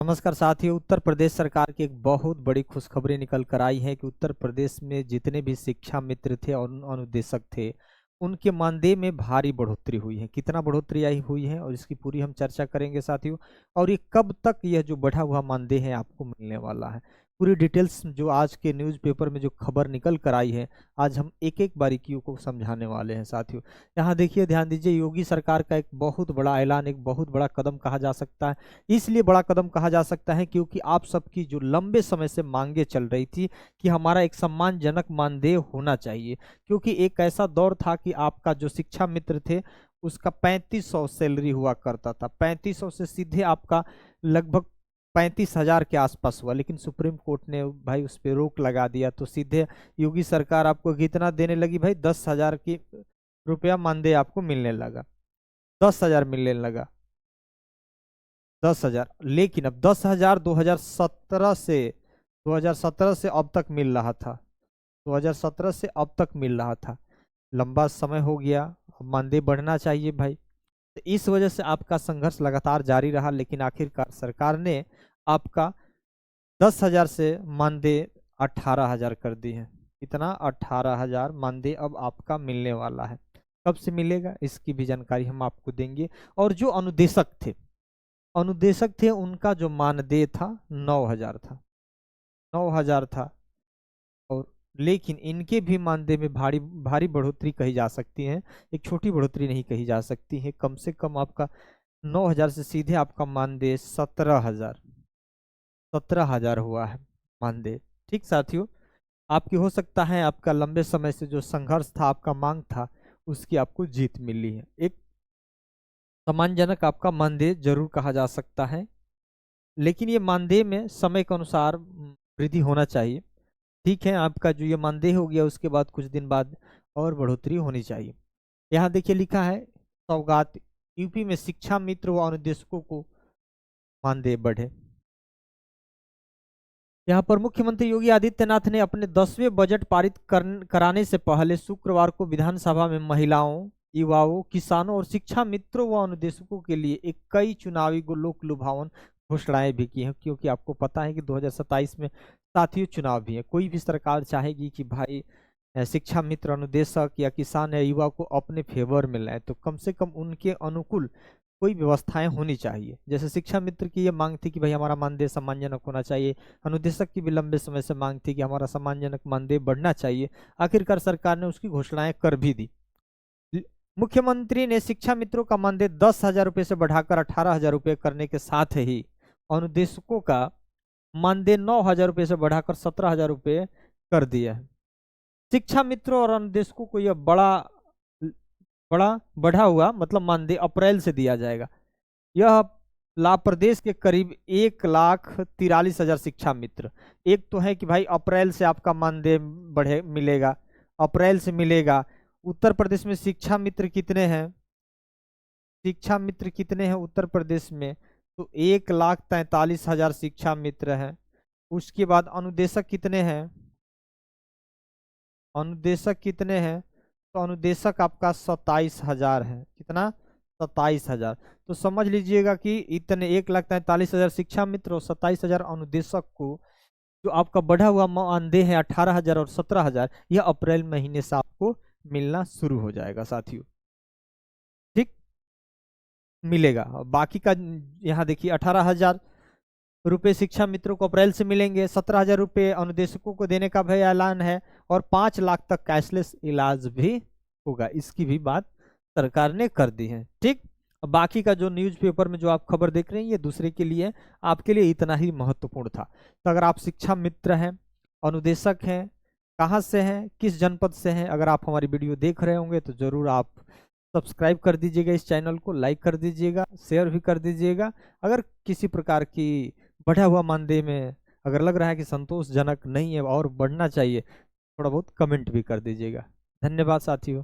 नमस्कार साथियों। उत्तर प्रदेश सरकार की एक बहुत बड़ी खुशखबरी निकल कर आई है कि उत्तर प्रदेश में जितने भी शिक्षा मित्र थे और अनुदेशक थे, उनके मानदेय में भारी बढ़ोतरी हुई है। कितना बढ़ोतरी आई हुई है और इसकी पूरी हम चर्चा करेंगे साथियों। और ये कब तक यह जो बढ़ा हुआ मानदेय है आपको मिलने वाला है, पूरी डिटेल्स जो आज के न्यूज़पेपर में जो खबर निकल कर आई है, आज हम एक एक बारीकियों को समझाने वाले हैं साथियों। यहाँ देखिए, ध्यान दीजिए, योगी सरकार का एक बहुत बड़ा ऐलान, एक बहुत बड़ा कदम कहा जा सकता है। इसलिए बड़ा कदम कहा जा सकता है क्योंकि आप सबकी जो लंबे समय से मांगे चल रही थी कि हमारा एक सम्मानजनक मानदेय होना चाहिए, क्योंकि एक ऐसा दौर था कि आपका जो शिक्षा मित्र थे उसका 3500 सैलरी हुआ करता था। 3500 से सीधे आपका लगभग 35,000 के आसपास हुआ, लेकिन सुप्रीम कोर्ट ने भाई उस पर रोक लगा दिया। तो सीधे योगी सरकार आपको कितना देने लगी भाई, 10,000 की रुपया मानदेय आपको मिलने लगा, 10,000 मिलने लगा, 10,000। लेकिन अब 10,000 2017 से अब तक मिल रहा था, 2017 से अब तक मिल रहा था। लंबा समय हो गया, अब मानदेय बढ़ना चाहिए भाई। तो इस वजह से आपका संघर्ष लगातार जारी रहा, लेकिन आखिरकार सरकार ने आपका 10,000 से मानदेय 18,000 कर दी है। इतना 18,000 मानदेय अब आपका मिलने वाला है। कब से मिलेगा इसकी भी जानकारी हम आपको देंगे। और जो अनुदेशक थे उनका जो मानदेय था 9,000 था, 9,000 था। और लेकिन इनके भी मानदेय में भारी भारी बढ़ोतरी कही जा सकती है, एक छोटी बढ़ोतरी नहीं कही जा सकती है। कम से कम आपका 9,000 से सीधे आपका मानदेय 17,000 हुआ है मानदेय। ठीक साथियों, आपकी हो सकता है आपका लंबे समय से जो संघर्ष था, आपका मांग था, उसकी आपको जीत मिली है। एक सम्मानजनक आपका मानदेय जरूर कहा जा सकता है, लेकिन ये मानदेय में समय के अनुसार वृद्धि होना चाहिए। ठीक है, आपका जो ये मानदेय हो गया उसके बाद कुछ दिन बाद और बढ़ोतरी होनी चाहिए। यहाँ देखिए लिखा है, सौगात, यूपी में शिक्षा मित्र व अनुदेशकों को मानदेय बढ़े। यहाँ पर मुख्यमंत्री योगी आदित्यनाथ ने अपने 10वें बजट पारित कराने से पहले शुक्रवार को विधानसभा में महिलाओं, युवाओं, किसानों और शिक्षा मित्रों व अनुदेशकों के लिए एक कई चुनावी लोक लुभावन घोषणाएं भी की हैं, क्योंकि आपको पता है कि 2027 में साथियों चुनाव भी है। कोई भी सरकार चाहेगी कि भाई शिक्षा मित्र, अनुदेशक या किसान या युवा को अपने फेवर में लाए, तो कम से कम उनके अनुकूल कोई व्यवस्थाएं होनी चाहिए। जैसे शिक्षा मित्र की ये मांग थी कि भाई हमारा मानदेय सम्मानजनक होना चाहिए, अनुदेशक की भी लंबे समय से मांग थी कि हमारा सम्मानजनक मानदेय बढ़ना चाहिए। आखिरकार सरकार ने उसकी घोषणाएं कर भी दी। मुख्यमंत्री ने शिक्षा मित्रों का मानदेय 10,000 रुपये से बढ़ाकर 18,000 रुपये करने के साथ ही अनुदेशकों का मानदेय 9,000 रुपये से बढ़ाकर 17,000 रुपये कर दिया है। शिक्षा मित्रों और अनुदेशकों को यह बढ़ा हुआ मतलब मानदेय अप्रैल से दिया जाएगा। यह लाभ प्रदेश के करीब 1,43,000 शिक्षा मित्र। एक तो है कि भाई अप्रैल से आपका मानदेय बढ़े मिलेगा, अप्रैल से मिलेगा। उत्तर प्रदेश में शिक्षा मित्र कितने हैं, शिक्षा मित्र कितने हैं उत्तर प्रदेश में, तो 1,43,000 शिक्षा मित्र हैं। उसके बाद अनुदेशक कितने हैं, अनुदेशक कितने हैं, तो अनुदेशक आपका 27,000 है। कितना, 27,000। तो समझ लीजिएगा कि इतने 1,43,000 शिक्षा मित्र और 27,000 अनुदेशक को जो आपका बढ़ा हुआ मानदेय है 18,000 और 17,000, यह अप्रैल महीने से आपको मिलना शुरू हो जाएगा साथियों। ठीक, मिलेगा। बाकी का यहाँ देखिए 18,000 रुपये शिक्षा मित्रों को अप्रैल से मिलेंगे, 17,000 रुपये अनुदेशकों को देने का भी ऐलान है, और 5 लाख तक कैशलेस इलाज भी होगा, इसकी भी बात सरकार ने कर दी है। ठीक, बाकी का जो न्यूज़पेपर में जो आप खबर देख रहे हैं ये दूसरे के लिए, आपके लिए इतना ही महत्वपूर्ण था। तो अगर आप शिक्षा मित्र हैं, अनुदेशक हैं, कहाँ से हैं, किस जनपद से हैं, अगर आप हमारी वीडियो देख रहे होंगे तो ज़रूर आप सब्सक्राइब कर दीजिएगा, इस चैनल को लाइक कर दीजिएगा, शेयर भी कर दीजिएगा। अगर किसी प्रकार की बढ़ा हुआ मानदेय में अगर लग रहा है कि संतोषजनक नहीं है और बढ़ना चाहिए, थोड़ा बहुत कमेंट भी कर दीजिएगा। धन्यवाद साथियों।